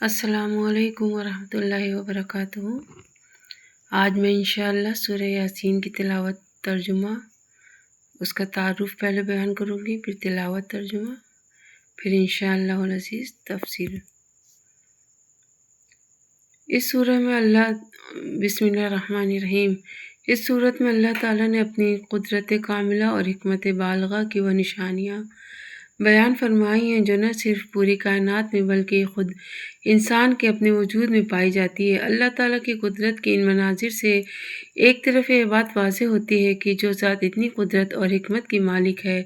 السلام علیکم ورحمۃ اللہ وبرکاتہ۔ آج میں انشاءاللہ سورہ یاسین کی تلاوت ترجمہ، اس کا تعارف پہلے بیان کروں گی، پھر تلاوت ترجمہ، پھر انشاءاللہ العزیز تفسیر۔ اس سورہ میں بسم اللہ الرحمن الرحیم۔ اس صورت میں اللہ تعالیٰ نے اپنی قدرت کاملہ اور حکمت بالغہ کی وہ نشانیاں بیان فرمائی ہیں جو نہ صرف پوری کائنات میں بلکہ خود انسان کے اپنے وجود میں پائی جاتی ہے۔ اللہ تعالیٰ کی قدرت کے ان مناظر سے ایک طرف یہ بات واضح ہوتی ہے کہ جو ذات اتنی قدرت اور حکمت کی مالک ہے،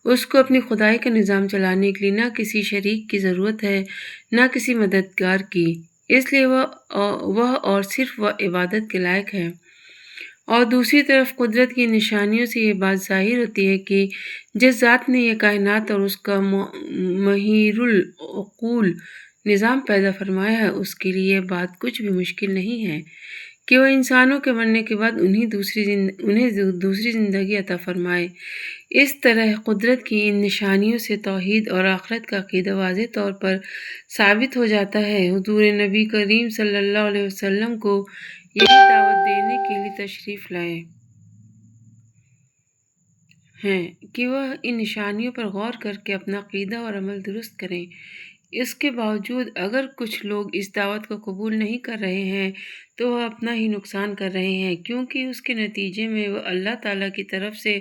اس کو اپنی خدائی کا نظام چلانے کے لیے نہ کسی شریک کی ضرورت ہے، نہ کسی مددگار کی، اس لیے وہ اور صرف وہ عبادت کے لائق ہے۔ اور دوسری طرف قدرت کی نشانیوں سے یہ بات ظاہر ہوتی ہے کہ جس ذات نے یہ کائنات اور اس کا مہیر العقول نظام پیدا فرمایا ہے، اس کے لیے یہ بات کچھ بھی مشکل نہیں ہے کہ وہ انسانوں کے مرنے کے بعد انہیں دوسری زندگی عطا فرمائے۔ اس طرح قدرت کی ان نشانیوں سے توحید اور آخرت کا عقیدہ واضح طور پر ثابت ہو جاتا ہے۔ حضور نبی کریم صلی اللہ علیہ وسلم کو یہی دعوت دینے کے لیے تشریف لائے ہیں کہ وہ ان نشانیوں پر غور کر کے اپنا عقیدہ اور عمل درست کریں۔ اس کے باوجود اگر کچھ لوگ اس دعوت کو قبول نہیں کر رہے ہیں تو وہ اپنا ہی نقصان کر رہے ہیں، کیونکہ اس کے نتیجے میں وہ اللہ تعالیٰ کی طرف سے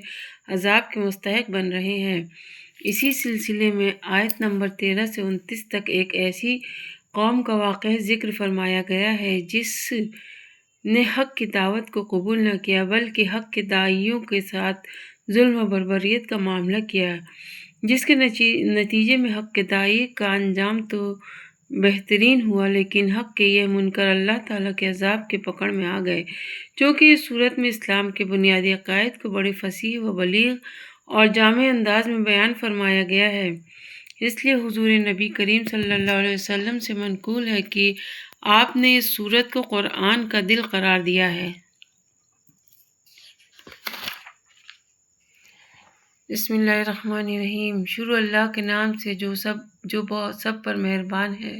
عذاب کے مستحق بن رہے ہیں۔ اسی سلسلے میں آیت نمبر 13 سے 29 تک ایک ایسی قوم کا واقعہ ذکر فرمایا گیا ہے جس نے حق کی دعوت کو قبول نہ کیا بلکہ حق کے داعیوں کے ساتھ ظلم و بربریت کا معاملہ کیا، جس کے نتیجے میں حق کے داعی کا انجام تو بہترین ہوا، لیکن حق کے یہ منکر اللہ تعالیٰ کے عذاب کے پکڑ میں آ گئے۔ چونکہ اس صورت میں اسلام کے بنیادی عقائد کو بڑے فصیح و بلیغ اور جامع انداز میں بیان فرمایا گیا ہے، اس لیے حضور نبی کریم صلی اللہ علیہ وسلم سے منقول ہے کہ آپ نے اس صورت کو قرآن کا دل قرار دیا ہے۔ بسم اللہ الرحمن الرحیم۔ شروع اللہ کے نام سے جو سب پر مہربان ہے،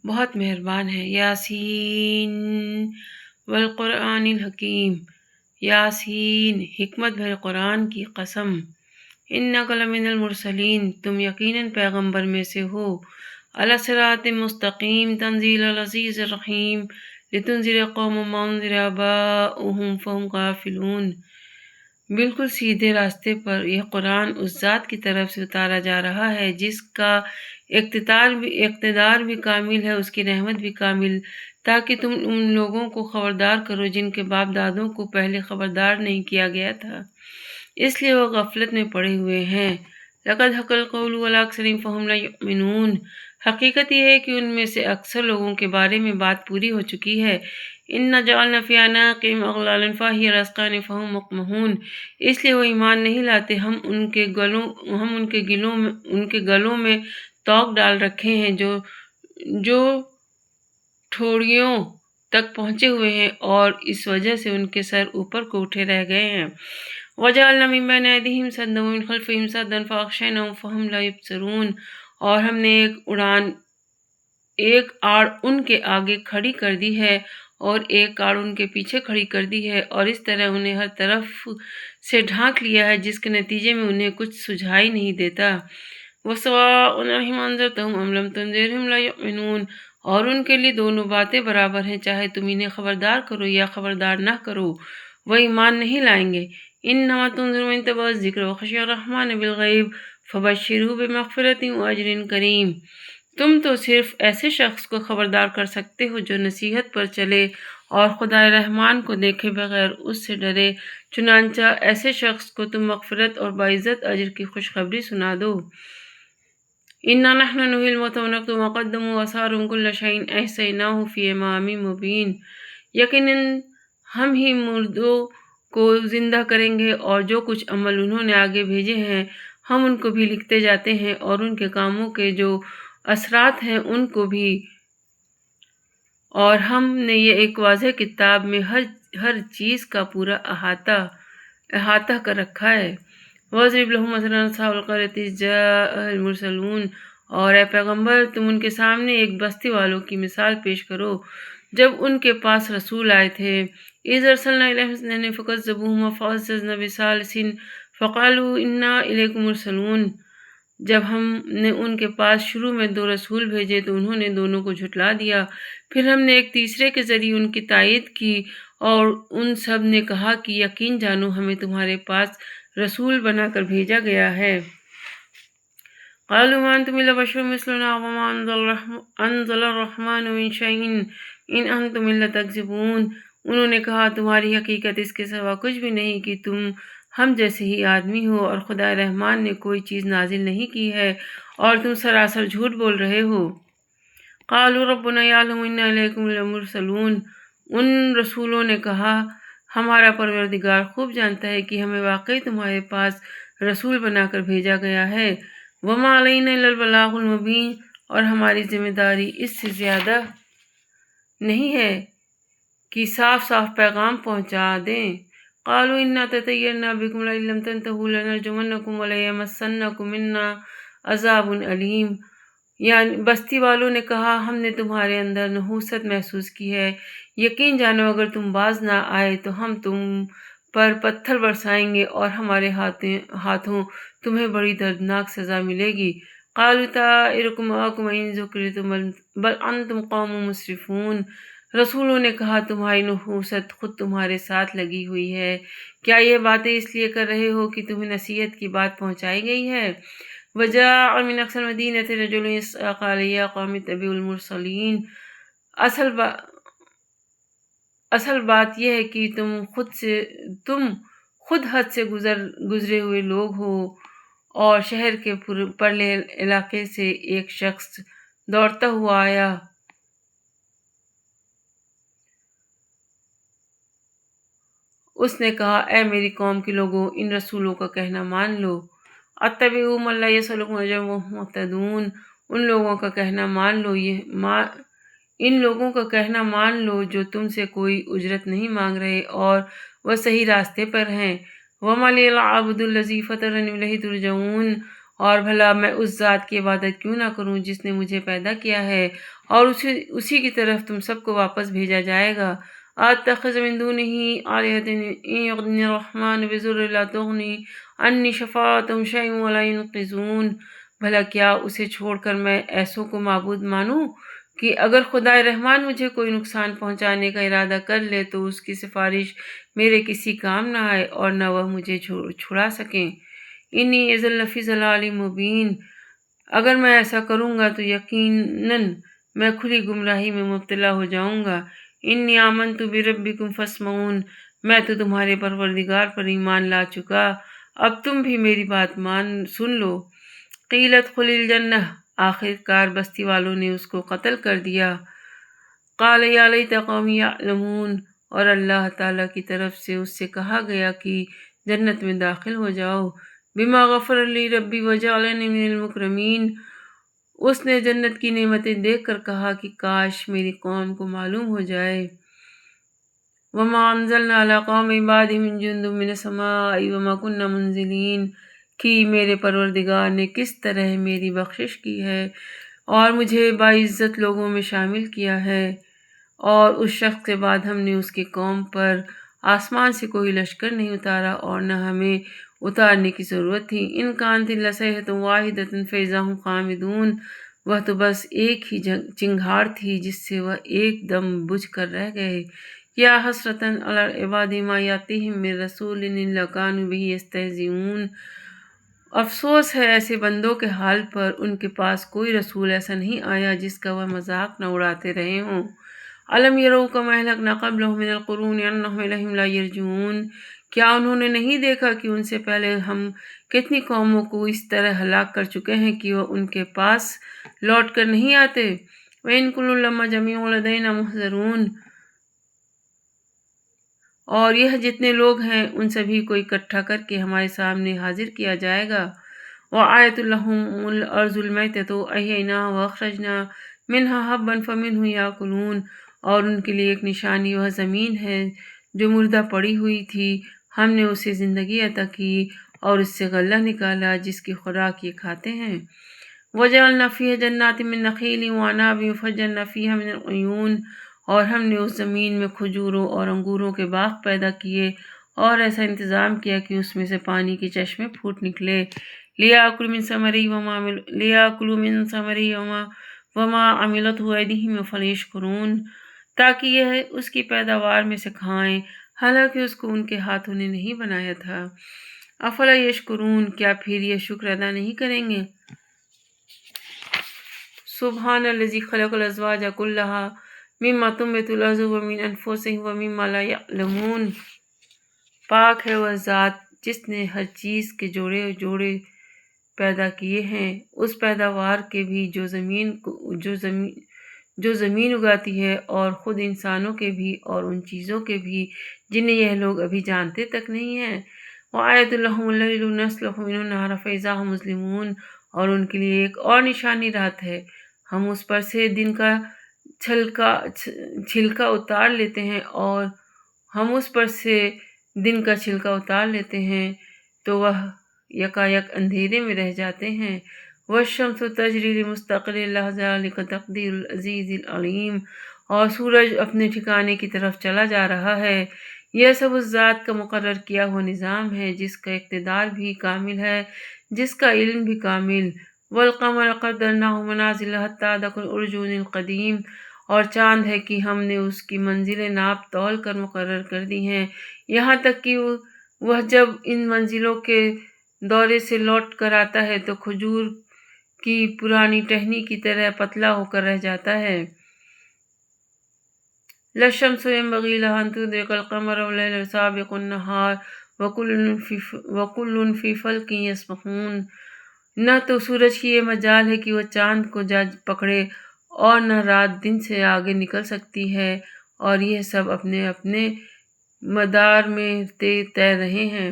بہت مہربان ہے۔ یاسین والقرآن الحکیم۔ یاسین، حکمت بھرے قرآن کی قسم۔ انک لمن المرسلین، تم یقیناً پیغمبر میں سے ہو۔ علی صراط مستقیم، تنزیل العزیز الرحیم، لتنذر قوما ما انذر آباؤہم فہم غافلون۔ بالکل سیدھے راستے پر یہ قرآن اس ذات کی طرف سے اتارا جا رہا ہے جس کا اقتدار بھی کامل ہے، اس کی رحمت بھی کامل، تاکہ تم ان لوگوں کو خبردار کرو جن کے باپ دادوں کو پہلے خبردار نہیں کیا گیا تھا، اس لیے وہ غفلت میں پڑے ہوئے ہیں۔ لقد حق القول علی اکثرہم فہم لا یؤمنون۔ حقیقت یہ ہے کہ ان میں سے اکثر لوگوں کے بارے میں بات پوری ہو چکی ہے۔ انا جعلنا فی اعناقہم اغلالا فہی الی الاذقان فہم مقمحون۔ اس لیے وہ ایمان نہیں لاتے، ہم ان کے گلوں میں طوق ڈال رکھے ہیں جو ٹھوڑیوں تک پہنچے ہوئے ہیں، اور اس وجہ سے ان کے سر اوپر کو اٹھے رہ گئے ہیں۔ وجعلنا من بین ایدیہم سدا ومن خلفہم سدا فاغشیناہم فہم لا یبصرون۔ اور ہم نے ایک آڑ ان کے آگے کھڑی کر دی ہے اور ایک آڑ ان کے پیچھے کھڑی کر دی ہے، اور اس طرح انہیں ہر طرف سے ڈھانک لیا ہے، جس کے نتیجے میں انہیں کچھ سجھائی نہیں دیتا۔ وَسَوَاءٌ عَلَيْهِمْ أَنذَرْتَهُمْ أَمْ لَمْ تُنذِرْهُمْ لَا يُؤْمِنُونَ۔ اور ان کے لیے دونوں باتیں برابر ہیں، چاہے تم انہیں خبردار کرو یا خبردار نہ کرو، وہ ایمان نہیں لائیں گے۔ إِنَّمَا تُنذِرُ مَن اتَّبَعَ الذِّکْرَ وَخَشِیَ الرَّحْمَنَ بِالْغَیْبِ فَبَشِّرْهُ بِمَغْفِرَةٍ وَأَجْرٍ کَرِیمٍ۔ تم تو صرف ایسے شخص کو خبردار کر سکتے ہو جو نصیحت پر چلے اور خدائے رحمان کو دیکھے بغیر اس سے ڈرے، چنانچہ ایسے شخص کو تم مغفرت اور باعزت اجر کی خوشخبری سنا دو۔ اِنَّا نَحْنُ نُحْیِی الْمَوْتَىٰ وَنَکْتُبُ مَا قَدَّمُوا وَآثَارَهُمْ کُلَّ شَیْءٍ أَحْصَیْنَاهُ فِی إِمَامٍ مُبِین۔ یقیناً ہم ہی مردوں کو زندہ کریں گے، اور جو کچھ عمل انہوں نے آگے بھیجے ہیں ہم ان کو بھی لکھتے جاتے ہیں، اور ان کے کاموں کے جو اثرات ہیں ان کو بھی، اور ہم نے یہ ایک واضح کتاب میں ہر چیز کا پورا احاطہ کر رکھا ہے۔ وَاضْرِبْ لَهُم مَثَلًا أَصْحَابَ الْقَرْيَةِ إِذْ جَاءَهَا الْمُرْسَلُونَ۔ اور اے پیغمبر تم ان کے سامنے ایک بستی والوں کی مثال پیش کرو جب ان کے پاس رسول آئے تھے۔ اِذ ارسلنا الیہم اثنین فکذبوہما فعززنا بثالث فقالوا انا الیکم مرسلون۔ جب ہم نے ان کے پاس شروع میں 2 رسول بھیجے تو انہوں نے دونوں کو جھٹلا دیا، پھر ہم نے ایک تیسرے کے ذریعے ان کی تائید کی اور ان سب نے کہا کہ یقین جانو ہمیں تمہارے پاس رسول بنا کر بھیجا گیا ہے۔ قالوا ما انتم الا بشر مثلنا وما انزل الرحمن من شيء ان انتم الا تكذبون۔ انہوں نے کہا تمہاری حقیقت اس کے سوا کچھ بھی نہیں کہ تم ہم جیسے ہی آدمی ہو، اور خدا رحمان نے کوئی چیز نازل نہیں کی ہے اور تم سراسر جھوٹ بول رہے ہو۔ قالوا ربنا يعلم انا الیکم لمرسلون۔ ان رسولوں نے کہا ہمارا پروردگار خوب جانتا ہے کہ ہمیں واقعی تمہارے پاس رسول بنا کر بھیجا گیا ہے۔ وما علینا الا البلاغ المبین، اور ہماری ذمہ داری اس سے زیادہ نہیں ہے کہ صاف صاف پیغام پہنچا دیں۔ قالوا انا تطیرنا بکم لئن لم تنتہوا لنرجمنکم ولیمسنکم منا عذاب علیم۔ یعنی بستی والوں نے کہا ہم نے تمہارے اندر نحوست محسوس کی ہے، یقین جانو اگر تم باز نہ آئے تو ہم تم پر پتھر برسائیں گے اور ہمارے ہاتھوں تمہیں بڑی دردناک سزا ملے گی۔ قالوا طائرکم معکم ان ذکرتم بل انتم قوم مسرفون۔ رسولوں نے کہا تمہاری نحوست خود تمہارے ساتھ لگی ہوئی ہے، کیا یہ باتیں اس لیے کر رہے ہو کہ تمہیں نصیحت کی بات پہنچائی گئی ہے؟ وجاء من اقصى المدینة رجل يسعى قال یا قوم اتبعوا المرسلین۔ اصل بات یہ ہے کہ تم خود حد سے گزرے ہوئے لوگ ہو۔ اور شہر کے پرلے علاقے سے ایک شخص دوڑتا ہوا آیا۔ اس نے کہا اے میری قوم کے لوگوں، ان رسولوں کا کہنا مان لو۔ اتبعوا من لا يسألكم اجرا وهم مهتدون۔ ان لوگوں کا کہنا مان لو جو تم سے کوئی اجرت نہیں مانگ رہے اور وہ صحیح راستے پر ہیں۔ وما لي لا اعبد الذي فطرني وإليه ترجعون۔ اور بھلا میں اس ذات کی عبادت کیوں نہ کروں جس نے مجھے پیدا کیا ہے اور اسی کی طرف تم سب کو واپس بھیجا جائے گا۔ اتخذ من دونه آلهة إن يردني الرحمن بضر لا تغني عني شفاعتهم شيئا ولا ينقذون۔ بھلا کیا اسے چھوڑ کر میں ایسوں کو معبود مانوں کہ اگر خدا رحمان مجھے کوئی نقصان پہنچانے کا ارادہ کر لے تو اس کی سفارش میرے کسی کام نہ آئے اور نہ وہ مجھے چھڑا سکیں۔ انی اذا لفی ضلال مبین۔ اگر میں ایسا کروں گا تو یقیناً میں کھلی گمراہی میں مبتلا ہو جاؤں گا۔ انی آمنت بربکم فاسمعون۔ میں تو تمہارے پروردگار پر ایمان لا چکا، اب تم بھی میری بات سن لو۔ قیل ادخل الجنہ۔ آخر کار بستی والوں نے اس کو قتل کر دیا۔ قال یا لیت قومی یعلمون۔ اور اللہ تعالیٰ کی طرف سے اس سے کہا گیا کہ جنت میں داخل ہو جاؤ۔ بما غفر لی ربی وجعلنی من المکرمین۔ اس نے جنت کی نعمتیں دیکھ کر کہا کہ کاش میری قوم کو معلوم ہو جائے۔ وما انزلنا علی قوم بعد من جند من السماء وما كنا منزلین۔ کہ میرے پروردگار نے کس طرح میری بخشش کی ہے اور مجھے باعزت لوگوں میں شامل کیا ہے، اور اس شخص کے بعد ہم نے اس کی قوم پر آسمان سے کوئی لشکر نہیں اتارا اور نہ ہمیں اتارنے کی ضرورت تھی۔ ان کانت الا صیحۃ واحدۃ فاذا هم خامدون۔ وہ تو بس ایک ہی چنگھاڑ تھی جس سے وہ ایک دم بجھ کر رہ گئے۔ یا حسرۃ علی العباد ما یاتیہم من رسول الا کانوا بہ یستہزئون۔ افسوس ہے ایسے بندوں کے حال پر، ان کے پاس کوئی رسول ایسا نہیں آیا جس کا وہ مذاق نہ اڑاتے رہے ہوں۔ الم یروا کما اہلکنا قبلہم من القرون انہم الیہم لا یرجعون۔ کیا انہوں نے نہیں دیکھا کہ ان سے پہلے ہم کتنی قوموں کو اس طرح ہلاک کر چکے ہیں کہ وہ ان کے پاس لوٹ کر نہیں آتے۔ وَإِن كُلٌّ لَمَّا جَمِيعٌ لَدَيْنَا مُحْضَرُونَ۔ اور یہ جتنے لوگ ہیں ان سبھی کو اکٹھا کر کے ہمارے سامنے حاضر کیا جائے گا۔ وَآیَةٌ لَهُمُ الْأَرْضُ الْمَيْتَةُ أَحْیَيْنَاهَا وَأَخْرَجْنَا مِنْهَا حَبًّا فَمِنْهُ یَأْکُلُونَ۔ اور ان کے لیے ایک نشانی وہ زمین ہے جو مردہ پڑی ہوئی تھی، ہم نے اسے زندگی عطا کی اور اس سے غلہ نکالا جس کی خوراک یہ کھاتے ہیں۔ وجعلنا فیہا جنات من نخیل وعناب وفجرنا فیہا من العیون، اور ہم نے اس زمین میں کھجوروں اور انگوروں کے باغ پیدا کیے اور ایسا انتظام کیا کہ اس میں سے پانی کے چشمے پھوٹ نکلے۔ لیاکلوا من ثمرہ وما عملتہ ایدیہم فلیشکرون، تاکہ یہ اس کی پیداوار میں سے کھائیں حالانکہ اس کو ان کے ہاتھوں نے نہیں بنایا تھا۔ افلا یشکرون، کیا پھر یہ شکر ادا نہیں کریں گے؟ سبحان الذی خلق الازواج کلھا مما تنبت الارض ومن انفسہم ومما لا یعلمون، پاک ہے وہ ذات جس نے ہر چیز کے جوڑے جوڑے پیدا کیے ہیں، اس پیداوار کے بھی جو زمین اگاتی ہے، اور خود انسانوں کے بھی اور ان چیزوں کے بھی جنہیں یہ لوگ ابھی جانتے تک نہیں ہیں۔ وَآیَةٌ لَهُمُ اللَّیلُ نَسْلُخُ مِنْهُ النَّهَارَ فَإِذَا هُمْ مُظْلِمُونَ، اور ان کے لیے ایک اور نشانی رات ہے، ہم اس پر سے دن کا چھلکا اتار لیتے ہیں، اور ہم اس پر سے دن کا چھلکا اتار لیتے ہیں تو وہ یکایک اندھیرے میں رہ جاتے ہیں۔ وَالشَّمْسُ تَجْرِی لِمُسْتَقَرٍّ لَہَا ذَلِکَ تَقْدِیرُ الْعَزِیزِ الْعَلِیمِ، اور سورج اپنے ٹھکانے کی طرف چلا جا رہا ہے، یہ سب اس ذات کا مقرر کیا ہوا نظام ہے جس کا اقتدار بھی کامل ہے، جس کا علم بھی کامل۔ وَالْقَمَرَ قَدَّرْنَاهُ مَنَازِلَ حَتَّىٰ عَادَ كَالْعُرْجُونِ الْقَدِيمِ، اور چاند ہے کہ ہم نے اس کی منزلیں ناپ تول کر مقرر کر دی ہیں، یہاں تک کہ وہ جب ان منزلوں کے دورے سے لوٹ کر آتا ہے تو کھجور کی پرانی ٹہنی کی طرح پتلا ہو کر رہ جاتا ہے۔ لا الشمس ينبغي لها أن تدرك القمر والليل سابق النهار وكل في فلك يسبحون، نہ تو سورج کی یہ مجال ہے کہ وہ چاند کو جا پکڑے، اور نہ رات دن سے آگے نکل سکتی ہے، اور یہ سب اپنے اپنے مدار میں تیر رہے ہیں۔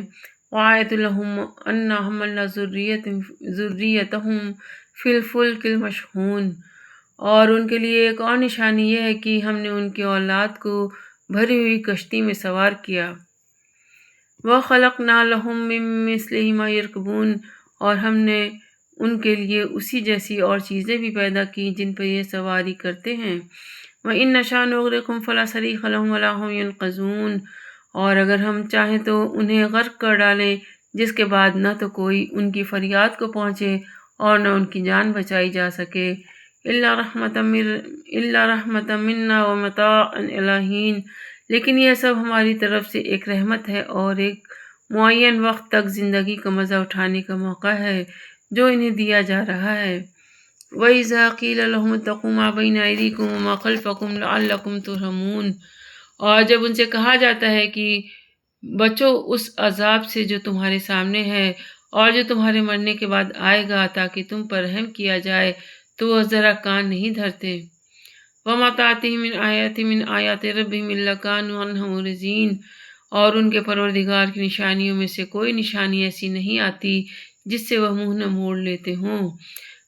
وَآیَةٌ لَهُمْ أَنَّا حَمَلْنَا ذُرِّیَّتَهُمْ فِی الْفُلْکِ الْمَشْحُونِ، اور ان کے لیے ایک اور نشانی یہ ہے کہ ہم نے ان کی اولاد کو بھری ہوئی کشتی میں سوار کیا۔ وَخَلَقْنَا لَهُم مِّن مِّثْلِهِ مَا يَرْكَبُونَ، اور ہم نے ان کے لیے اسی جیسی اور چیزیں بھی پیدا کی جن پر یہ سواری کرتے ہیں۔ وَإِن نَّشَأْ نُغْرِقْهُمْ فَلَا صَرِيخَ لَهُمْ وَلَا هُمْ يُنقَذُونَ، اور اگر ہم چاہیں تو انہیں غرق کر ڈالیں جس کے بعد نہ تو کوئی ان کی فریاد کو پہنچے اور نہ ان کی جان بچائی جا سکے۔ إِلَّا رَحْمَةً مِنَّا وَمَتَاعًا إِلَىٰ حِینٍ، لیکن یہ سب ہماری طرف سے ایک رحمت ہے اور ایک معین وقت تک زندگی کا مزہ اٹھانے کا موقع ہے جو انہیں دیا جا رہا ہے۔ وَإِذَا قِیلَ لَهُمُ اتَّقُوا مَا بَیْنَ أَیْدِیکُمْ وَمَا خَلْفَکُمْ لَعَلَّکُمْ تُرْحَمُونَ، اور جب ان سے کہا جاتا ہے کہ بچو اس عذاب سے جو تمہارے سامنے ہے اور جو تمہارے مرنے کے بعد آئے گا تاکہ تم پر رحم کیا جائے، تو وہ ذرا کان نہیں دھرتے۔ وَمَا تَأْتِیہِم مِّنْ آیَةٍ مِّنْ آیَاتِ رَبِّہِمْ إِلَّا كَانُوا عَنْہَا مُعْرِضِینَ، اور ان کے پروردگار کی نشانیوں میں سے کوئی نشانی ایسی نہیں آتی جس سے وہ منہ نہ موڑ لیتے ہوں۔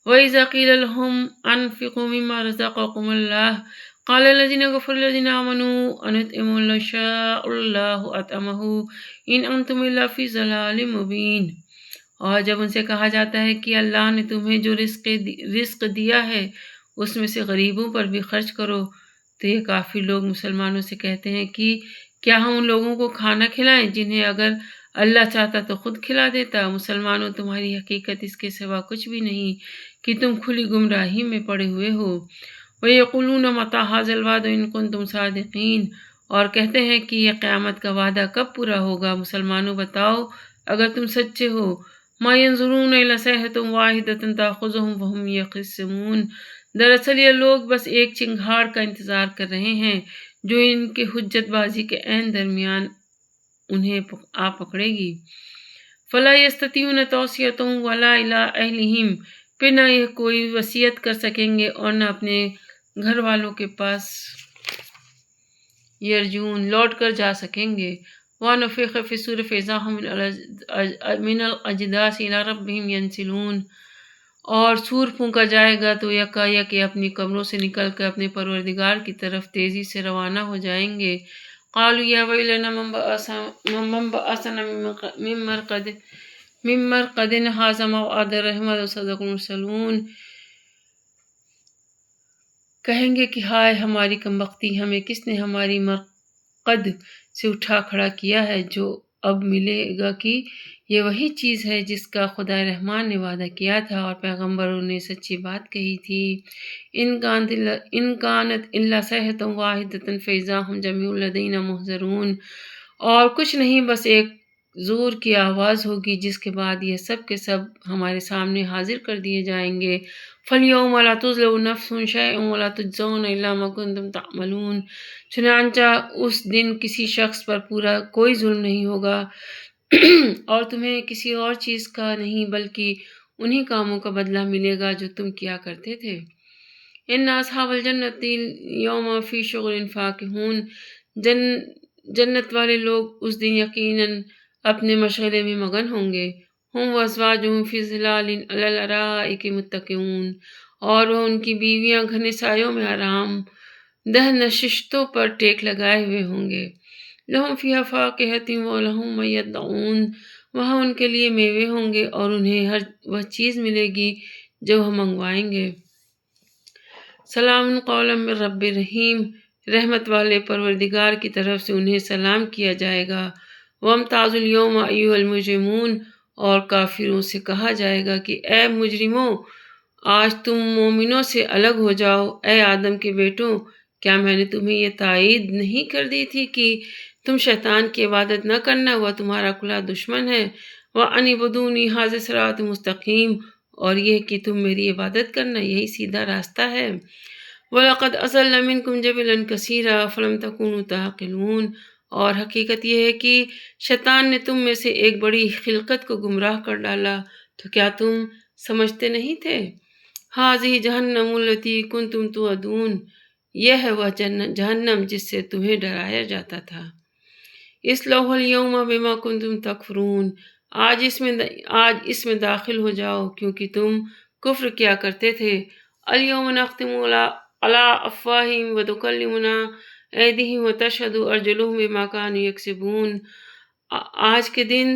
وَإِذَا قِیلَ لَهُمْ أَنفِقُوا مِمَّا رَزَقَکُمُ اللَّهُ قَالَ الَّذِینَ كَفَرُوا لِلَّذِینَ آمَنُوا أَنُطْعِمُ مَن لَّوْ شَاءَ اللَّهُ أَطْعَمَهُ إِنْ أَنتُمْ إِلَّا فِی ضَلَالٍ مُّبِینٍ، اور جب ان سے کہا جاتا ہے کہ اللہ نے تمہیں جو رزق دیا ہے اس میں سے غریبوں پر بھی خرچ کرو، تو یہ کافر لوگ مسلمانوں سے کہتے ہیں کہ کیا ہم ان لوگوں کو کھانا کھلائیں جنہیں اگر اللہ چاہتا تو خود کھلا دیتا۔ مسلمانوں، تمہاری حقیقت اس کے سوا کچھ بھی نہیں کہ تم کھلی گمراہی میں پڑے ہوئے ہو۔ وَیَقُولُونَ مَتَىٰ هَٰذَا الْوَعْدُ إِن كُنتُمْ صَادِقِینَ، اور کہتے ہیں کہ یہ قیامت کا وعدہ کب پورا ہوگا؟ مسلمانوں، بتاؤ اگر تم سچے ہو۔ مَا يَنظُرُونَ إِلَّا صَیْحَةً وَاحِدَةً تَأْخُذُهُمْ وَهُمْ يَخِصِّمُونَ، دراصل یہ لوگ بس ایک چنگھاڑ کا انتظار کر رہے ہیں جو ان کے حجت بازی کے عین درمیان انہیں آ پکڑے گی۔ فَلَا يَسْتَطِيعُونَ تَوْصِیَةً وَلَا إِلَىٰ أَہْلِهِمْ، پھر نہ یہ کوئی وصیت کر سکیں گے اور نہ اپنے گھر والوں کے پاس یرجعون لوٹ کر جا سکیں گے۔ وَنُفِخَ فِی الصُّورِ فَإِذَا هُم مِّنَ الْأَجْدَاثِ إِلَىٰ رَبِّهِمْ يَنسِلُونَ، اور سور پھونکا جائے گا تو یکایک یہ اپنی قبروں سے نکل کر اپنے پروردگار کی طرف تیزی سے روانہ ہو جائیں گے۔ قالوا یا ویلنا من بعثنا من مرقدنا هذا ما وعد الرحمن وصدق المرسلون، کہیں گے کہ ہائے ہماری کمبختی، ہمیں کس نے ہماری مرقد سے اٹھا کھڑا کیا ہے، جو اب ملے گا کہ یہ وہی چیز ہے جس کا خدا رحمان نے وعدہ کیا تھا اور پیغمبروں نے سچی بات کہی تھی۔ ان کانت الا صیحۃ واحدۃ فاذا ھم جمیع لدینا محضرون، اور کچھ نہیں بس ایک زور کی آواز ہوگی جس کے بعد یہ سب کے سب ہمارے سامنے حاضر کر دیے جائیں گے۔ فَالْيَوْمَ لَا تُظْلَمُ نَفْسٌ شَيْئًا وَلَا تُجْزَوْنَ إِلَّا مَا كُنتُمْ تَعْمَلُونَ، چنانچہ اس دن کسی شخص پر پورا کوئی ظلم نہیں ہوگا اور تمہیں کسی اور چیز کا نہیں بلکہ انہی کاموں کا بدلہ ملے گا جو تم کیا کرتے تھے۔ ان اصحاب الجنت یوم فی شغل فاکہون، جنت والے لوگ اس دن یقیناً اپنے مشغلے میں مگن ہوں گے۔ ہم وازواجہم فی ظلال علی الارائک متکئون، اور وہ ان کی بیویاں گھنے سایوں میں آرام دہ نشستوں پر ٹیک لگائے ہوئے ہوں گے۔ لہم فیہا فاکہۃ ولہم ما یدعون، وہاں ان کے لیے میوے ہوں گے اور انہیں ہر وہ چیز ملے گی جو وہ منگوائیں گے۔ سلام قولا من رب رحیم، رحمت والے پروردگار کی طرف سے انہیں سلام کیا جائے گا۔ وامتازوا اليوم ایھا المجرمون، اور کافروں سے کہا جائے گا کہ اے مجرموں، آج تم مومنوں سے الگ ہو جاؤ۔ اے آدم کے بیٹوں، کیا میں نے تمہیں یہ تائید نہیں کر دی تھی کہ تم شیطان کی عبادت نہ کرنا، وہ تمہارا کھلا دشمن ہے۔ وَأَنِ اعْبُدُونِی ھَذَا صِرَاطٌ مُسْتَقِیمٌ، اور یہ کہ تم میری عبادت کرنا، یہی سیدھا راستہ ہے۔ وَلَقَدْ أَضَلَّ مِنْکُمْ جِبِلًا کَثِیرًا أَفَلَمْ تَکُونُوا تَعْقِلُونَ، اور حقیقت یہ ہے کہ شیطان نے تم میں سے ایک بڑی خلقت کو گمراہ کر ڈالا، تو کیا تم سمجھتے نہیں تھے؟ ھذِہ جہنم التی کنتم توعدون، یہ ہے وہ جہنم جس سے تمہیں ڈرایا جاتا تھا۔ اصلوھا اليوم بما کنتم تکفرون، آج اس میں داخل ہو جاؤ کیونکہ تم کفر کیا کرتے تھے۔ الیوم نختم علی افواہہم وتکلمنا ایدیہم وتشہد ارجلہم بما کانوا یکسبون، آج کے دن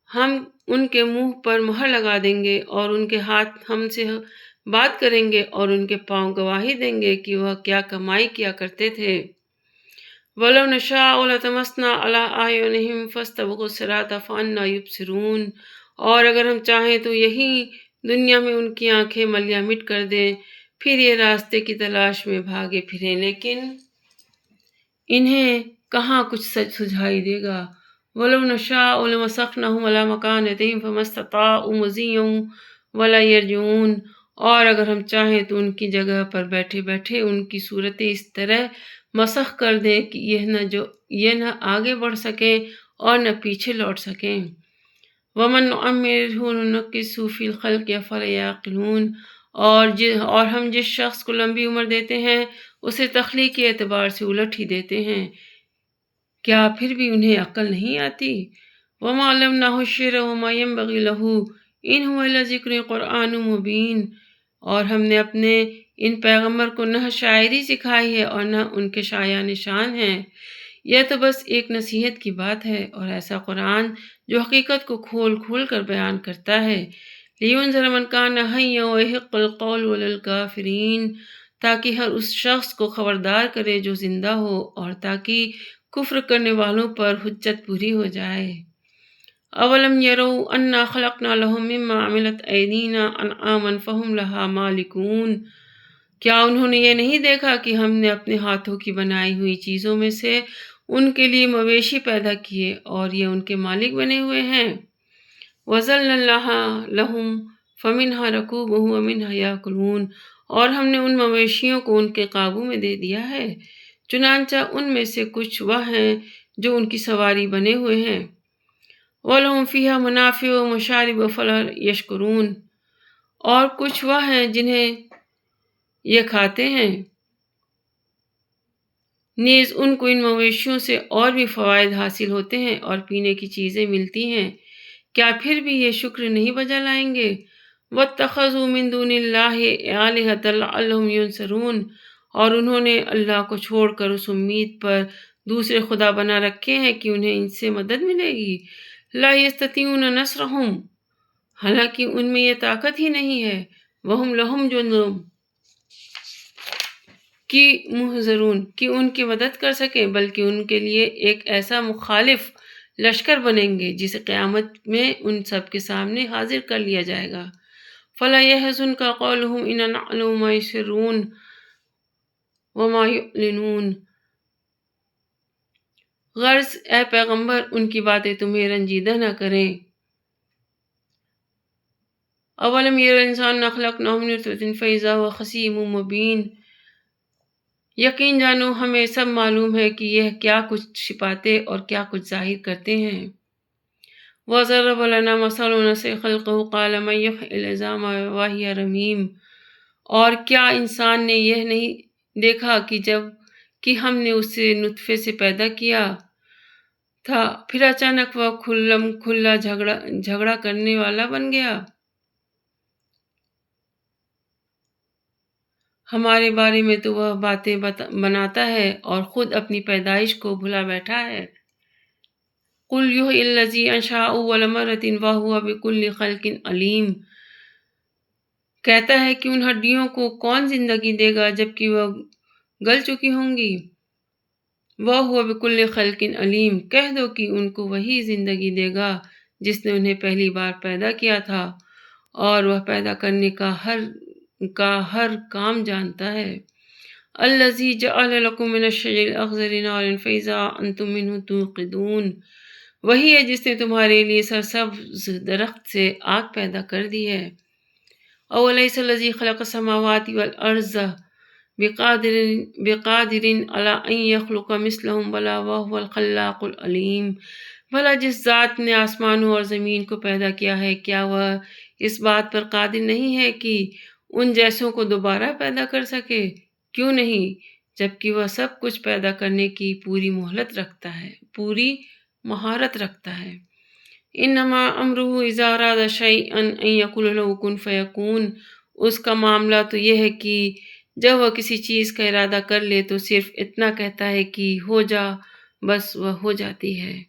ہم ان کے منہ پر مہر لگا دیں گے اور ان کے ہاتھ ہم سے بات کریں گے اور ان کے پاؤں گواہی دیں گے کہ وہ کیا کمائی کیا کرتے تھے۔ وَلَوْ نَشَاءُ لَطَمَسْنَا عَلَىٰ أَعْيُنِهِمْ فَاسْتَبَقُوا الصِّرَاطَ فَأَنَّىٰ يُبْصِرُونَ، اور اگر ہم چاہیں تو یہی دنیا میں ان کی آنکھیں ملیا مٹ کر دیں، پھر یہ راستے کی تلاش میں بھاگے پھریں، لیکن انہیں کہاں کچھ سجھائی دے گا۔ وَلَوْ نَشَاءُ لَمَسَخْنَاهُمْ عَلَىٰ مَكَانَتِهِمْ فَمَا اسْتَطَاعُوا مُضِيًّا وَلَا يَرْجِعُونَ، اور اگر ہم چاہیں تو ان کی جگہ پر بیٹھے بیٹھے ان کی صورتیں اس طرح مسخ کر دیں کہ یہ نہ آگے بڑھ سکیں اور نہ پیچھے لوٹ سکیں۔ وَمَن نُعَمِّرْهُ نُنَكِّسْهُ فِي الْخَلْقِ أَفَلَا يَعْقِلُونَ، اور ہم جس شخص کو لمبی عمر دیتے ہیں اسے تخلیق کے اعتبار سے الٹ ہی دیتے ہیں، کیا پھر بھی انہیں عقل نہیں آتی؟ وَمَا عَلَّمْنَاهُ الشِّعْرَ وَمَا يَنبَغِي لَهُ إِنْ هُوَ إِلَّا ذِکْرٌ قُرْآنٌ مُبِینٌ، اور ہم نے اپنے ان پیغمبر کو نہ شاعری سکھائی ہے اور نہ ان کے شایان شان ہیں، یہ تو بس ایک نصیحت کی بات ہے، اور ایسا قرآن جو حقیقت کو کھول کھول کر بیان کرتا ہے۔ لِيُنذِرَ مَنْ كَانَ حَيًّا وَيُحِقَّ الْقَوْلُ عَلَى الْكَافِرِينَ، تاکہ ہر اس شخص کو خبردار کرے جو زندہ ہو، اور تاکہ کفر کرنے والوں پر حجت پوری ہو جائے۔ اولم یروا انا خلقنا لهم مما عملت ایدینا انعاما فهم لها مالکون، کیا انہوں نے یہ نہیں دیکھا کہ ہم نے اپنے ہاتھوں کی بنائی ہوئی چیزوں میں سے ان کے لیے مویشی پیدا کیے اور یہ ان کے مالک بنے ہوئے ہیں۔ وَذَلَّلْنَاهَا لَهُمْ فَمِنْهَا رَكُوبُهُمْ وَمِنْهَا يَأْكُلُونَ، اور ہم نے ان مویشیوں کو ان کے قابو میں دے دیا ہے، چنانچہ ان میں سے کچھ وہ ہیں جو ان کی سواری بنے ہوئے ہیں۔ وَلَهُمْ فِيهَا مَنَافِعُ وَمَشَارِبُ أَفَلَا يَشْكُرُونَ، اور کچھ وہ ہیں جنہیں یہ کھاتے ہیں، نیز ان کو ان مویشیوں سے اور بھی فوائد حاصل ہوتے ہیں اور پینے کی چیزیں ملتی ہیں، کیا پھر بھی یہ شکر نہیں بجا لائیں گے؟ وَاتَّخَذُوا مِن دُونِ اللَّهِ آلِهَةً لَعَلَّهُمْ يُنصَرُونَ، اور انہوں نے اللہ کو چھوڑ کر اس امید پر دوسرے خدا بنا رکھے ہیں کہ انہیں ان سے مدد ملے گی۔ لَا يَسْتَطِيعُونَ نَصْرَهُمْ، حالانکہ ان میں یہ طاقت ہی نہیں ہے۔ وَهُمْ لَهُمْ جُنْدٌ کی محضرون کہ ان کی مدد کر سکیں، بلکہ ان کے لیے ایک ایسا مخالف لشکر بنیں گے جسے قیامت میں ان سب کے سامنے حاضر کر لیا جائے گا۔ فَلَا يَحْزُنْكَ قَوْلُهُمْ إِنَّا نَعْلَمُ مَا يُسِرُّونَ وَمَا يُعْلِنُونَ۔ غرض اے پیغمبر ان کی باتیں تمہیں رنجیدہ نہ کریں۔ اولم یر الانسان انا خلقناہ من نطفۃ فاذا هو خصیم مبین۔ یقین جانو ہمیں سب معلوم ہے کہ یہ کیا کچھ چھپاتے اور کیا کچھ ظاہر کرتے ہیں۔ وَضَرَبَ لَنَا مَثَلًا نَسِیَ خَلْقَهُ قَالَ مَن یُحْیِی الْعِظَامَ وَهِیَ رَمِیمٌ۔ اور کیا انسان نے یہ نہیں دیکھا کہ جب کہ ہم نے اسے نطفے سے پیدا کیا تھا پھر اچانک وہ کھلا جھگڑا کرنے والا بن گیا۔ ہمارے بارے میں تو وہ باتیں بناتا ہے اور خود اپنی پیدائش کو بھلا بیٹھا ہے۔ قُلْ یُحْیِی الَّذِی أَنشَأَهُ أَوَّلَ مَرَّةٍ وَهُوَ بِکُلِّ خَلْقٍ عَلِیمٌ۔ کہتا ہے کہ ان ہڈیوں کو کون زندگی دے گا جبکہ وہ گل چکی ہوں گی۔ وَهُوَ بِكُلِّ خَلْقٍ عَلِیمٌ، کہہ دو کہ ان کو وہی زندگی دے گا جس نے انہیں پہلی بار پیدا کیا تھا اور وہ پیدا کرنے کا ہر کام جانتا ہے۔ الَّذِی جَعَلَ لَکُم مِّنَ الشَّجَرِ الْأَخْضَرِ نَارًا فَإِذَا أَنتُم مِّنْهُ تُوقِدُونَ۔ وہی ہے جس نے تمہارے لیے سرسبز درخت سے آگ پیدا کر دی ہے۔ أَوَلَيْسَ الَّذِی خَلَقَ السَّمَاوَاتِ وَالْأَرْضَ بِقَادِرٍ عَلَىٰ أَن يَخْلُقَ مِثْلَهُم بَلَىٰ وَهُوَ الْخَلَّاقُ الْعَلِیمُ۔ بھلا جس ذات نے آسمانوں اور زمین کو پیدا کیا ہے کیا وہ اس بات پر قادر نہیں ہے کہ ان جیسوں کو دوبارہ پیدا کر سکے؟ کیوں نہیں، جبکہ وہ سب کچھ پیدا کرنے کی پوری مہارت رکھتا ہے۔ انما امرہ اذا اراد شیئا ان یقول له کن فیکون۔ اس کا معاملہ تو یہ ہے کہ جب وہ کسی چیز کا ارادہ کر لے تو صرف اتنا کہتا ہے کہ ہو جا، بس وہ ہو جاتی ہے۔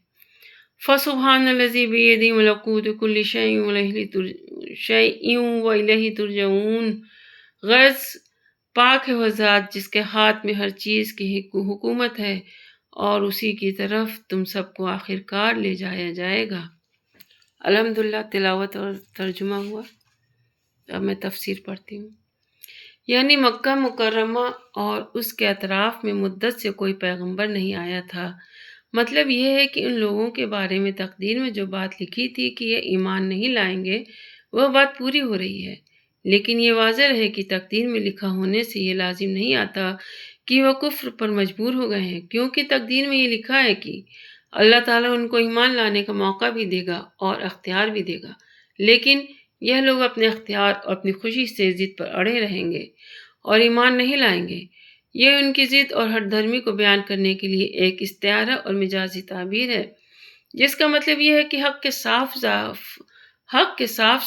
فسبحان الذی بیدہ ملکوت کل شیء والیہ ترجعون۔ غرض پاک ہے وہ ذات جس کے ہاتھ میں ہر چیز کی حکومت ہے اور اسی کی طرف تم سب کو آخرکار لے جایا جائے گا۔ الحمدللہ تلاوت اور ترجمہ ہوا۔ اب میں تفسیر پڑھتی ہوں۔ یعنی مکہ مکرمہ اور اس کے اطراف میں مدت سے کوئی پیغمبر نہیں آیا تھا۔ مطلب یہ ہے کہ ان لوگوں کے بارے میں تقدیر میں جو بات لکھی تھی کہ یہ ایمان نہیں لائیں گے وہ بات پوری ہو رہی ہے، لیکن یہ واضح ہے کہ تقدیر میں لکھا ہونے سے یہ لازم نہیں آتا کہ وہ کفر پر مجبور ہو گئے ہیں، کیونکہ تقدیر میں یہ لکھا ہے کہ اللہ تعالیٰ ان کو ایمان لانے کا موقع بھی دے گا اور اختیار بھی دے گا، لیکن یہ لوگ اپنے اختیار اور اپنی خوشی سے ضد پر اڑے رہیں گے اور ایمان نہیں لائیں گے۔ یہ ان کی ضد اور ہٹ دھرمی کو بیان کرنے کے لیے ایک استعارہ اور مجازی تعبیر ہے، جس کا مطلب یہ ہے کہ حق کے صاف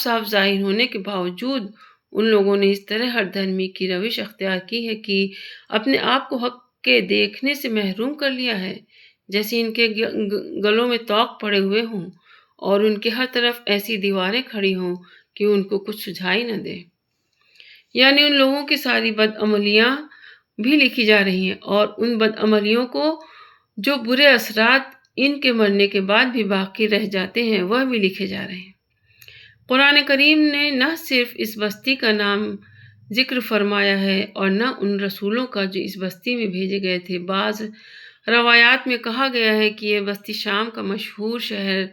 صاف ظاہر ہونے کے باوجود ان لوگوں نے اس طرح ہٹ دھرمی کی روش اختیار کی ہے کہ اپنے آپ کو حق کے دیکھنے سے محروم کر لیا ہے، جیسے ان کے گلوں میں طوق پڑے ہوئے ہوں اور ان کے ہر طرف ایسی دیواریں کھڑی ہوں کہ ان کو کچھ سجھائی نہ دے۔ یعنی ان لوگوں کی ساری بد عملیاں بھی لکھی جا رہی ہیں اور ان بد عملیوں کو جو برے اثرات ان کے مرنے کے بعد بھی باقی رہ جاتے ہیں وہ بھی لکھے جا رہے ہیں۔ قرآن کریم نے نہ صرف اس بستی کا نام ذکر فرمایا ہے اور نہ ان رسولوں کا جو اس بستی میں بھیجے گئے تھے۔ بعض روایات میں کہا گیا ہے کہ یہ بستی شام کا مشہور شہر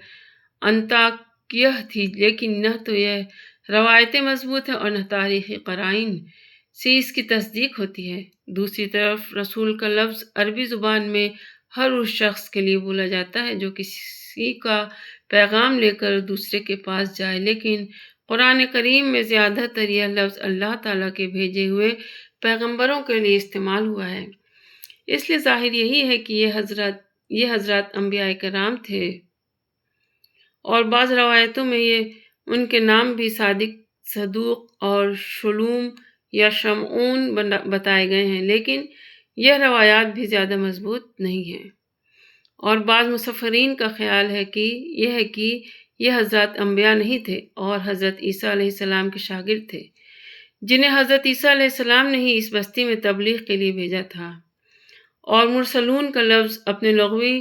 انطاکیہ تھی، لیکن نہ تو یہ روایتیں مضبوط ہیں اور نہ تاریخی قرائن سے اس کی تصدیق ہوتی ہے۔ دوسری طرف رسول کا لفظ عربی زبان میں ہر اس شخص کے لیے بولا جاتا ہے جو کسی کا پیغام لے کر دوسرے کے پاس جائے، لیکن قرآن کریم میں زیادہ تر یہ لفظ اللہ تعالیٰ کے بھیجے ہوئے پیغمبروں کے لیے استعمال ہوا ہے۔ اس لیے ظاہر یہی ہے کہ یہ حضرات انبیاء کرام تھے، اور بعض روایتوں میں ان کے نام بھی صادق، صدوق اور شلوم یا شمعون بتائے گئے ہیں، لیکن یہ روایات بھی زیادہ مضبوط نہیں ہیں، اور بعض مفسرین کا خیال ہے کہ یہ حضرات انبیاء نہیں تھے اور حضرت عیسیٰ علیہ السلام کے شاگرد تھے۔ جنہیں حضرت عیسیٰ علیہ السلام نے ہی اس بستی میں تبلیغ کے لیے بھیجا تھا، اور مرسلون کا لفظ اپنے لغوی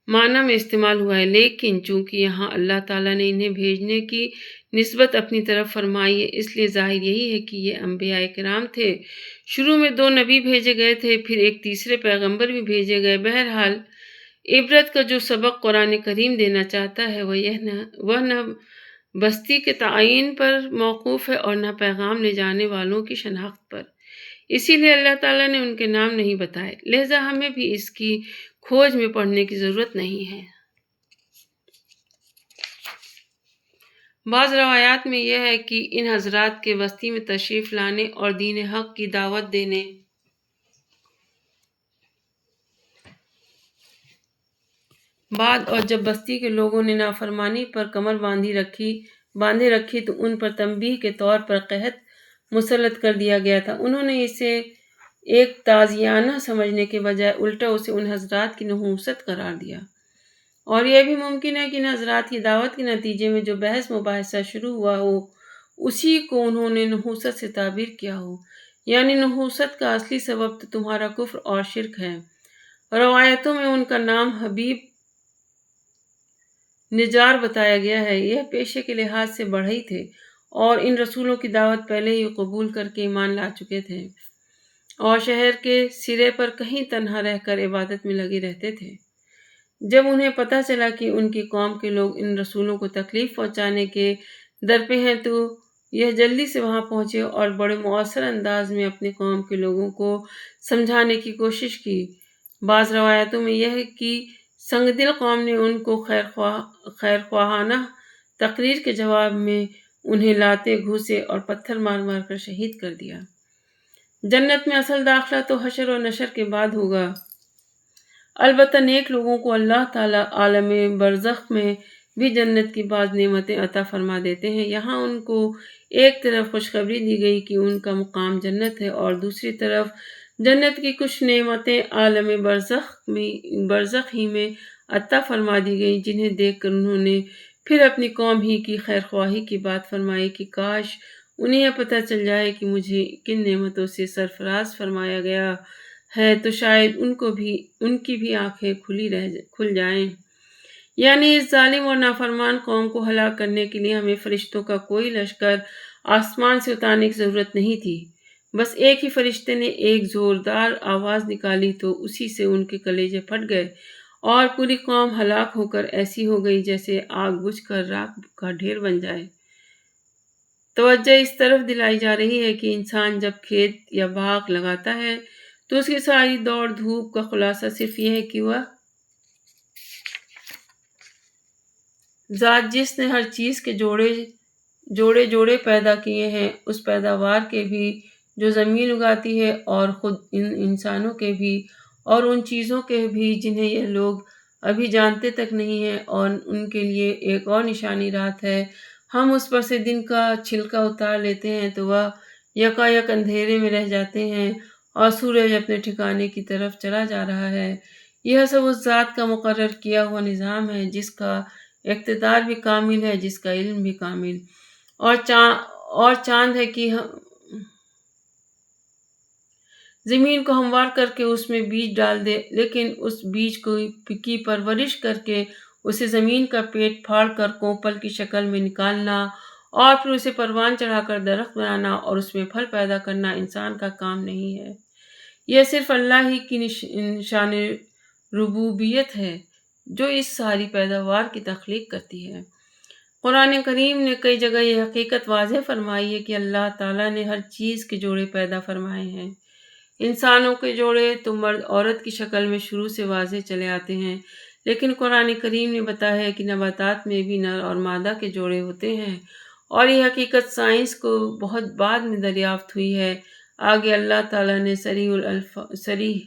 معنی میں استعمال ہوا ہے، لیکن چونکہ یہاں اللہ تعالیٰ نے انہیں بھیجنے کی نسبت اپنی طرف فرمائی ہے، اس لیے ظاہر یہی ہے کہ یہ انبیاء کرام تھے۔ شروع میں 2 نبی بھیجے گئے تھے، پھر ایک تیسرے پیغمبر بھی بھیجے گئے۔ بہرحال عبرت کا جو سبق قرآن کریم دینا چاہتا ہے وہ نہ بستی کے تعین پر موقوف ہے اور نہ پیغام لے جانے والوں کی شناخت پر۔ اسی لیے اللہ تعالیٰ نے ان کے نام نہیں بتائے، لہذا ہمیں بھی اس کی کھوج میں پڑنے کی ضرورت نہیں ہے۔ بعض روایات میں یہ ہے کہ ان حضرات کے بستی میں تشریف لانے اور دین حق کی دعوت دینے بعد اور جب بستی کے لوگوں نے نافرمانی پر کمر باندھے رکھی تو ان پر تنبیہ کے طور پر قحط مسلط کر دیا گیا تھا۔ انہوں نے اسے ایک تعزیانہ سمجھنے کے بجائے الٹا اسے ان حضرات کی نحوست قرار دیا، اور یہ بھی ممکن ہے کہ ان حضرات کی دعوت کے نتیجے میں جو بحث مباحثہ شروع ہوا ہو اسی کو انہوں نے نحوست سے تعبیر کیا ہو، یعنی نحوست کا اصلی سبب تو تمہارا کفر اور شرک ہے۔ روایتوں میں ان کا نام حبیب نجار بتایا گیا ہے۔ یہ پیشے کے لحاظ سے بڑھئی تھے اور ان رسولوں کی دعوت پہلے ہی قبول کر کے ایمان لا چکے تھے اور شہر کے سرے پر کہیں تنہا رہ کر عبادت میں لگے رہتے تھے۔ جب انہیں پتہ چلا کہ ان کی قوم کے لوگ ان رسولوں کو تکلیف پہنچانے کے درپے ہیں تو یہ جلدی سے وہاں پہنچے اور بڑے مؤثر انداز میں اپنی قوم کے لوگوں کو سمجھانے کی کوشش کی۔ بعض روایتوں میں یہ ہے کہ سنگ دل قوم نے ان کو خیر خواہانہ تقریر کے جواب میں انہیں لاتے گھوسے اور پتھر مار مار کر شہید کر دیا۔ جنت میں اصل داخلہ تو حشر و نشر کے بعد ہوگا۔ البتہ نیک لوگوں کو اللہ تعالیٰ عالم برزخ میں بھی جنت کی بعض نعمتیں عطا فرما دیتے ہیں۔ یہاں ان کو ایک طرف خوشخبری دی گئی کہ ان کا مقام جنت ہے اور دوسری طرف جنت کی کچھ نعمتیں عالم برزخ ہی میں عطا فرما دی گئی، جنہیں دیکھ کر انہوں نے پھر اپنی قوم ہی کی خیر خواہی کی بات فرمائی کہ کاش انہیں یہ پتہ چل جائے کہ مجھے کن نعمتوں سے سرفراز فرمایا گیا ہے تو شاید ان کی بھی آنکھیں کھل جائیں۔ یعنی اس ظالم اور نافرمان قوم کو ہلاک کرنے کے لیے ہمیں فرشتوں کا کوئی لشکر آسمان سے اتارنے کی ضرورت نہیں تھی، بس ایک ہی فرشتے نے ایک زوردار آواز نکالی تو اسی سے ان کے کلیجے پھٹ گئے اور پوری قوم ہلاک ہو کر ایسی ہو گئی جیسے آگ بجھ کر راکھ کا ڈھیر بن جائے۔ توجہ اس طرف دلائی جا رہی ہے کہ انسان جب کھیت یا باغ لگاتا ہے تو اس کی ساری دوڑ دھوپ کا خلاصہ صرف یہ ہے کہ وہ ذات جس نے ہر چیز کے جوڑے پیدا کیے ہیں، اس پیداوار کے بھی جو زمین اگاتی ہے اور خود ان انسانوں کے بھی اور ان چیزوں کے بھی جنہیں یہ لوگ ابھی جانتے تک نہیں ہیں، اور ان کے لیے ایک اور نشانی رات ہے۔ ہم اس پر سے دن کا چھلکا اتار لیتے ہیں تو وہ یکایک اندھیرے میں رہ جاتے ہیں اور سورج اپنے ٹھکانے کی طرف چلا جا رہا ہے۔ یہ سب اس ذات کا مقرر کیا ہوا نظام ہے جس کا اقتدار بھی کامل ہے، جس کا علم بھی کامل اور چاند ہے کہ زمین کو ہموار کر کے اس میں بیج ڈال دے، لیکن اس بیج کی پرورش کر کے اسے زمین کا پیٹ پھاڑ کر کوپل کی شکل میں نکالنا اور پھر اسے پروان چڑھا کر درخت بنانا اور اس میں پھل پیدا کرنا انسان کا کام نہیں ہے۔ یہ صرف اللہ ہی کی نشان ربوبیت ہے جو اس ساری پیداوار کی تخلیق کرتی ہے۔ قرآن کریم نے کئی جگہ یہ حقیقت واضح فرمائی ہے کہ اللہ تعالیٰ نے ہر چیز کے جوڑے پیدا فرمائے ہیں۔ انسانوں کے جوڑے تو مرد عورت کی شکل میں شروع سے واضح چلے آتے ہیں، لیکن قرآن کریم نے بتایا ہے کہ نباتات میں بھی نر اور مادہ کے جوڑے ہوتے ہیں، اور یہ حقیقت سائنس کو بہت بعد میں دریافت ہوئی ہے۔ آگے اللہ تعالیٰ نے صریح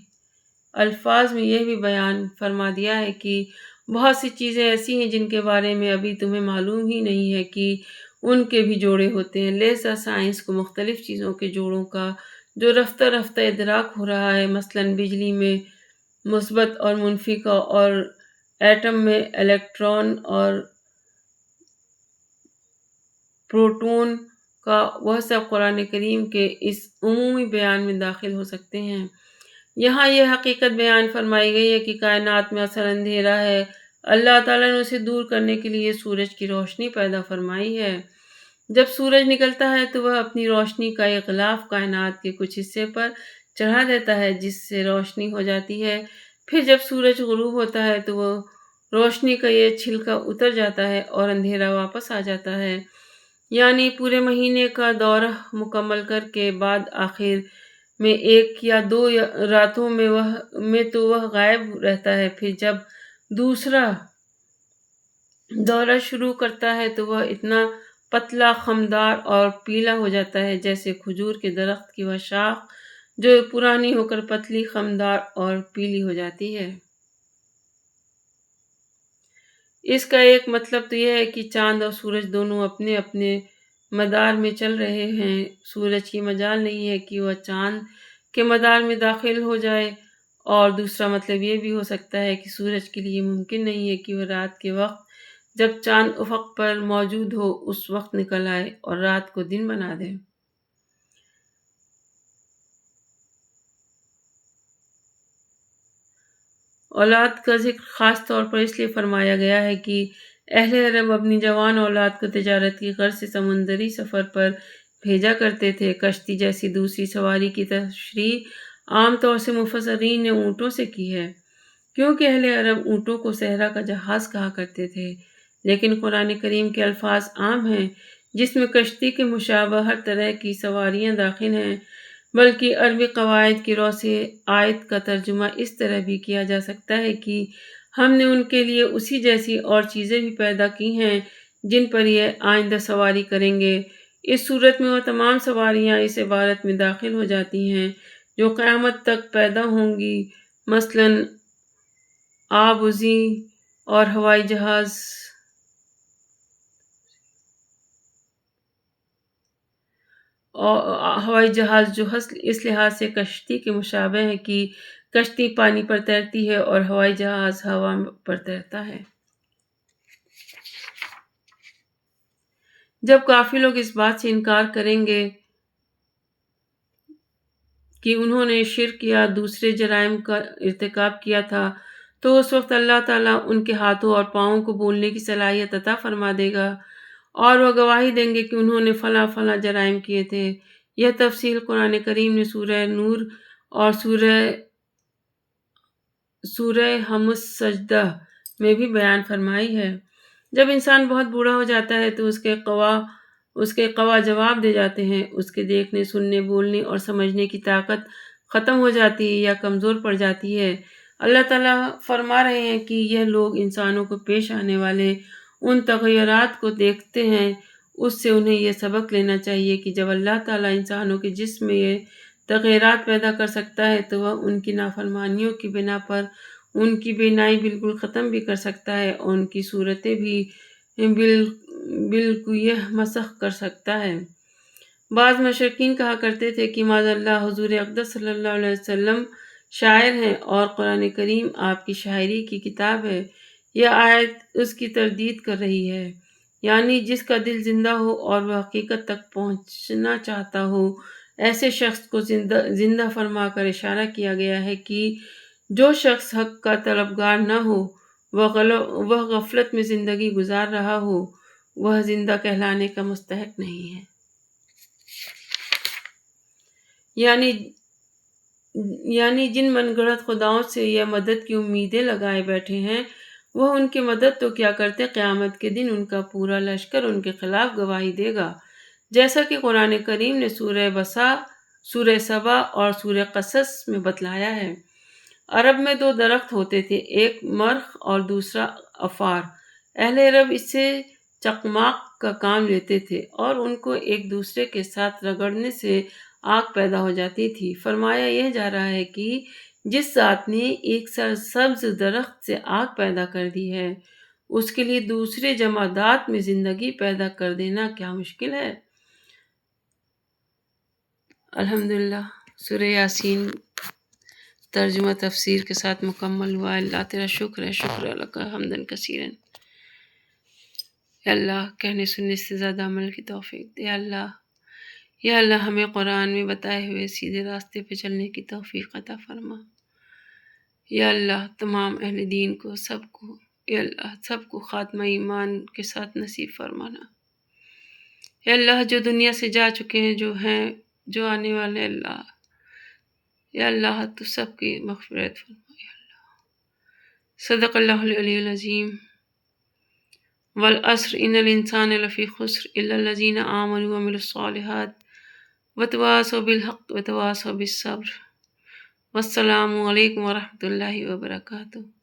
الفاظ میں یہ بھی بیان فرما دیا ہے کہ بہت سی چیزیں ایسی ہیں جن کے بارے میں ابھی تمہیں معلوم ہی نہیں ہے کہ ان کے بھی جوڑے ہوتے ہیں، لہذا سائنس کو مختلف چیزوں کے جوڑوں کا جو رفتہ رفتہ ادراک ہو رہا ہے، مثلاً بجلی میں مثبت اور منفی کا اور ایٹم میں الیکٹران اور پروٹون کا وہ سب قرآن کریم کے اس عمومی بیان میں داخل ہو سکتے ہیں۔ یہاں یہ حقیقت بیان فرمائی گئی ہے کہ کائنات میں اصل اندھیرا ہے، اللہ تعالیٰ نے اسے دور کرنے کے لیے سورج کی روشنی پیدا فرمائی ہے۔ جب سورج نکلتا ہے تو وہ اپنی روشنی کا ایک غلاف کائنات کے کچھ حصے پر چڑھا دیتا ہے جس سے روشنی ہو جاتی ہے۔ پھر جب سورج غروب ہوتا ہے تو وہ روشنی کا یہ چھلکا اتر جاتا ہے اور اندھیرا واپس آ جاتا ہے، یعنی پورے مہینے کا دورہ مکمل کر کے بعد آخر میں 1 یا 2 راتوں میں تو وہ غائب رہتا ہے۔ پھر جب دوسرا دورہ شروع کرتا ہے تو وہ اتنا پتلا، خمدار اور پیلا ہو جاتا ہے جیسے کھجور کے درخت کی وہ شاخ جو پرانی ہو کر پتلی، خمدار اور پیلی ہو جاتی ہے۔ اس کا ایک مطلب تو یہ ہے کہ چاند اور سورج دونوں اپنے اپنے مدار میں چل رہے ہیں، سورج کی مجال نہیں ہے کہ وہ چاند کے مدار میں داخل ہو جائے، اور دوسرا مطلب یہ بھی ہو سکتا ہے کہ سورج کے لیے ممکن نہیں ہے کہ وہ رات کے وقت جب چاند افق پر موجود ہو اس وقت نکل آئے اور رات کو دن بنا دے۔ اولاد کا ذکر خاص طور پر اس لیے فرمایا گیا ہے کہ اہل عرب اپنی جوان اولاد کو تجارت کی غرض سے سمندری سفر پر بھیجا کرتے تھے۔ کشتی جیسی دوسری سواری کی تشریح عام طور سے مفسرین نے اونٹوں سے کی ہے، کیونکہ اہل عرب اونٹوں کو صحرا کا جہاز کہا کرتے تھے، لیکن قرآن کریم کے الفاظ عام ہیں جس میں کشتی کے مشابہ ہر طرح کی سواریاں داخل ہیں، بلکہ عربی قواعد کی رو سے آیت کا ترجمہ اس طرح بھی کیا جا سکتا ہے کہ ہم نے ان کے لیے اسی جیسی اور چیزیں بھی پیدا کی ہیں جن پر یہ آئندہ سواری کریں گے۔ اس صورت میں وہ تمام سواریاں اس عبارت میں داخل ہو جاتی ہیں جو قیامت تک پیدا ہوں گی، مثلاً آبزی اور ہوائی جہاز۔ جو اس لحاظ سے کشتی کے مشابہ ہے کہ کشتی پانی پر تیرتی ہے اور ہوائی جہاز ہوا پر تیرتا ہے۔ جب کافی لوگ اس بات سے انکار کریں گے کہ انہوں نے شرک یا دوسرے جرائم کا ارتکاب کیا تھا تو اس وقت اللہ تعالیٰ ان کے ہاتھوں اور پاؤں کو بولنے کی صلاحیت عطا فرما دے گا اور وہ گواہی دیں گے کہ انہوں نے فلاں فلاں جرائم کیے تھے۔ یہ تفصیل قرآن کریم نے سورہ نور اور سورہ حمز سجدہ میں بھی بیان فرمائی ہے۔ جب انسان بہت بوڑھا ہو جاتا ہے تو اس کے قوا جواب دے جاتے ہیں، اس کے دیکھنے، سننے، بولنے اور سمجھنے کی طاقت ختم ہو جاتی ہے یا کمزور پڑ جاتی ہے۔ اللہ تعالیٰ فرما رہے ہیں کہ یہ لوگ انسانوں کو پیش آنے والے ان تغیرات کو دیکھتے ہیں، اس سے انہیں یہ سبق لینا چاہیے کہ جب اللہ تعالیٰ انسانوں کے جسم میں یہ تغیرات پیدا کر سکتا ہے تو وہ ان کی نافرمانیوں کی بنا پر ان کی بینائی بالکل ختم بھی کر سکتا ہے اور ان کی صورتیں بھی بالکل مسخ کر سکتا ہے۔ بعض مشرکین کہا کرتے تھے کہ معاذ اللہ حضور اقدس صلی اللہ علیہ وسلم شاعر ہیں اور قرآن کریم آپ کی شاعری کی کتاب ہے۔ یہ آیت اس کی تردید کر رہی ہے، یعنی جس کا دل زندہ ہو اور وہ حقیقت تک پہنچنا چاہتا ہو، ایسے شخص کو زندہ فرما کر اشارہ کیا گیا ہے کہ جو شخص حق کا طلبگار نہ ہو، وہ غفلت میں زندگی گزار رہا ہو، وہ زندہ کہلانے کا مستحق نہیں ہے۔ یعنی جن من گھڑت خداؤں سے یہ مدد کی امیدیں لگائے بیٹھے ہیں وہ ان کی مدد تو کیا کرتے، قیامت کے دن ان کا پورا لشکر ان کے خلاف گواہی دے گا، جیسا کہ قرآن کریم نے سورہ سبا اور سورہ قصص میں بتلایا ہے۔ عرب میں 2 درخت ہوتے تھے، ایک مرخ اور دوسرا عفار۔ اہل عرب اس سے چقماق کا کام لیتے تھے اور ان کو ایک دوسرے کے ساتھ رگڑنے سے آگ پیدا ہو جاتی تھی۔ فرمایا یہ جا رہا ہے کہ جس ذات نے ایک سرسبز درخت سے آگ پیدا کر دی ہے، اس کے لیے دوسرے جمادات میں زندگی پیدا کر دینا کیا مشکل ہے۔ الحمدللہ، سورہ یاسین ترجمہ تفسیر کے ساتھ مکمل ہوا۔ اللہ تیرا شکر ہے، شکر لک حمدن کثیرن۔ اے اللہ، کہنے سننے سے زیادہ عمل کی توفیق دے۔ اللہ یا اللہ ہمیں قرآن میں بتائے ہوئے سیدھے راستے پہ چلنے کی توفیق عطا فرما۔ یا اللہ تمام اہل دین کو یا اللہ سب کو خاتمہ ایمان کے ساتھ نصیب فرمانا۔ یا اللہ جو دنیا سے جا چکے ہیں، جو ہیں، جو آنے والے، اللہ یا اللہ تو سب کی مغفرت فرما یا اللہ۔ صدق اللہ العلی العظیم۔ والعصر ان الانسان لفی خسر الا الذین آمنوا وعملوا الصالحات وتواصوا بالحق وتواصوا بالصبر۔ والسلام علیکم ورحمۃ اللہ وبرکاتہ۔